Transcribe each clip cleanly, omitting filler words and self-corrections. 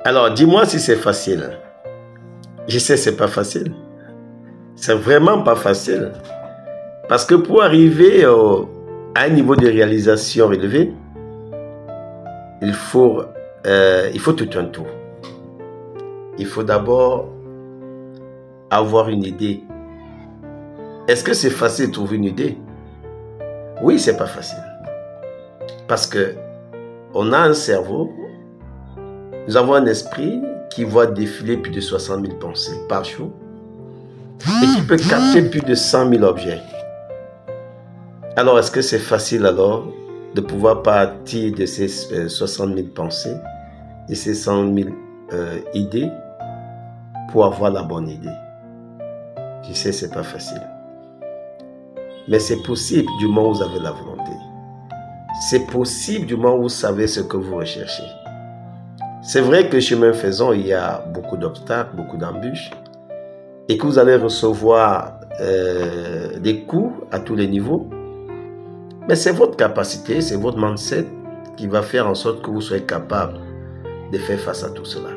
Alors, dis-moi si c'est facile. Je sais, c'est pas facile. C'est vraiment pas facile. Parce que pour arriver à un niveau de réalisation élevé, il faut tout un tout. Il faut d'abord avoir une idée. Est-ce que c'est facile de trouver une idée? Oui, c'est pas facile. Parce que on a un cerveau, nous avons un esprit qui voit défiler plus de 60 000 pensées par jour et qui peut capter plus de 100 000 objets. Alors, est-ce que c'est facile alors de pouvoir partir de ces 60 000 pensées et ces 100 000 idées pour avoir la bonne idée? Je sais, c'est pas facile. Mais c'est possible du moment où vous avez la volonté. C'est possible du moment où vous savez ce que vous recherchez. C'est vrai que chemin faisant, il y a beaucoup d'obstacles, beaucoup d'embûches, et que vous allez recevoir des coups à tous les niveaux. Mais c'est votre capacité, c'est votre mindset qui va faire en sorte que vous soyez capable de faire face à tout cela.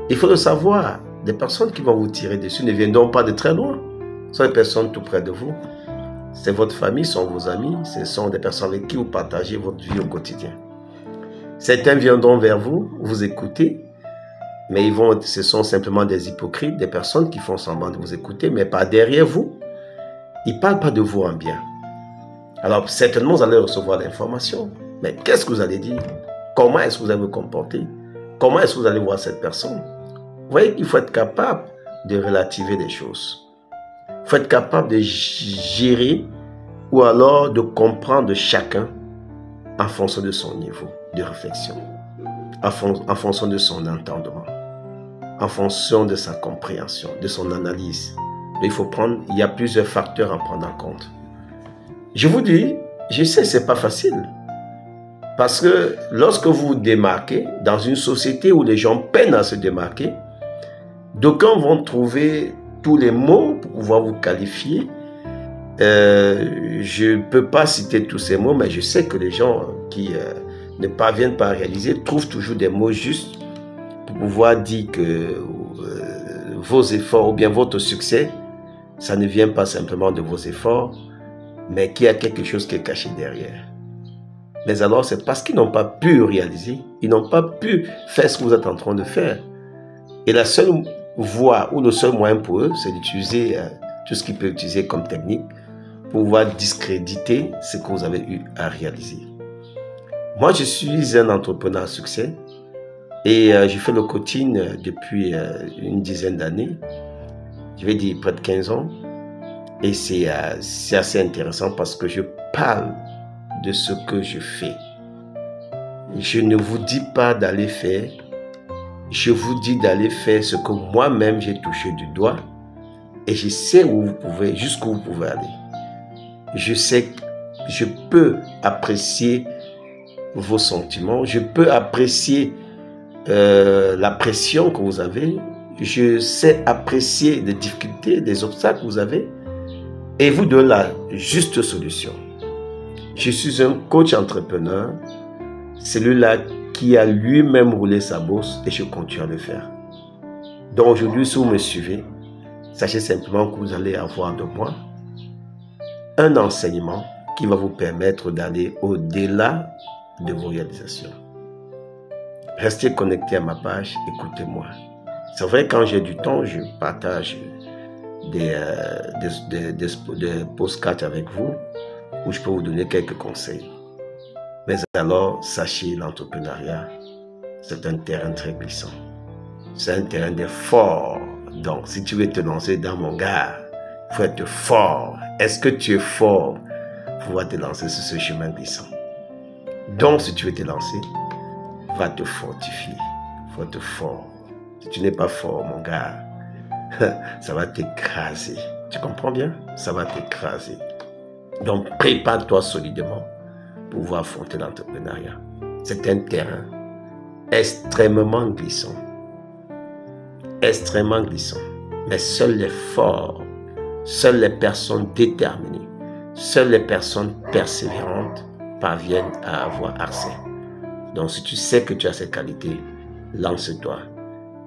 Il faut le savoir, des personnes qui vont vous tirer dessus ne viendront pas de très loin. Ce sont des personnes tout près de vous. C'est votre famille, ce sont vos amis, ce sont des personnes avec qui vous partagez votre vie au quotidien. Certains viendront vers vous, vous écouter, mais ce sont simplement des hypocrites, des personnes qui font semblant de vous écouter, mais pas derrière vous. Ils ne parlent pas de vous en bien. Alors, certainement, vous allez recevoir l'information. Mais qu'est-ce que vous allez dire? Comment est-ce que vous allez vous comporter? Comment est-ce que vous allez voir cette personne? Vous voyez qu'il faut être capable de relativiser les choses. Il faut être capable de gérer ou alors de comprendre chacun en fonction de son niveau de réflexion, en fonction de son entendement, en fonction de sa compréhension, de son analyse. Il y a plusieurs facteurs à prendre en compte. Je vous dis, je sais, c'est pas facile. Parce que lorsque vous vous démarquez dans une société où les gens peinent à se démarquer, d'aucuns vont trouver tous les mots pour pouvoir vous qualifier. Je ne peux pas citer tous ces mots, mais je sais que les gens qui ne parviennent pas à réaliser trouvent toujours des mots justes pour pouvoir dire que vos efforts ou bien votre succès, ça ne vient pas simplement de vos efforts, mais qu'il y a quelque chose qui est caché derrière. Mais alors, c'est parce qu'ils n'ont pas pu réaliser, ils n'ont pas pu faire ce que vous êtes en train de faire. Et la seule voie ou le seul moyen pour eux, c'est d'utiliser tout ce qu'ils peuvent utiliser comme technique pour pouvoir discréditer ce que vous avez eu à réaliser. Moi, je suis un entrepreneur à succès et je fais le coaching depuis une dizaine d'années. Je vais dire près de 15 ans. Et c'est assez intéressant parce que je parle de ce que je fais. Je ne vous dis pas d'aller faire. Je vous dis d'aller faire ce que moi-même j'ai touché du doigt. Et je sais jusqu'où vous pouvez aller. Je sais que je peux apprécier vos sentiments. Je peux apprécier la pression que vous avez. Je sais apprécier les difficultés, les obstacles que vous avez. Et vous donne la juste solution. Je suis un coach entrepreneur, celui-là qui a lui-même roulé sa bourse et je continue à le faire. Donc aujourd'hui, si vous me suivez, sachez simplement que vous allez avoir de moi un enseignement qui va vous permettre d'aller au-delà de vos réalisations. Restez connectés à ma page, écoutez-moi. C'est vrai, quand j'ai du temps, je partage des postcards avec vous où je peux vous donner quelques conseils. Mais alors, sachez, l'entrepreneuriat, c'est un terrain très glissant. C'est un terrain d'effort. Donc, si tu veux te lancer dans mon gars, il faut être fort. Est-ce que tu es fort pour pouvoir te lancer sur ce chemin glissant? Donc, si tu veux te lancer, va te fortifier. Il faut être fort. Si tu n'es pas fort, mon gars, ça va t'écraser. Tu comprends bien? Ça va t'écraser. Donc, prépare-toi solidement pour pouvoir affronter l'entrepreneuriat. C'est un terrain extrêmement glissant. Extrêmement glissant. Mais seuls les forts, seules les personnes déterminées, seules les personnes persévérantes parviennent à avoir accès. Donc, si tu sais que tu as cette qualité, lance-toi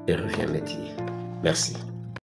et reviens me dire. Merci.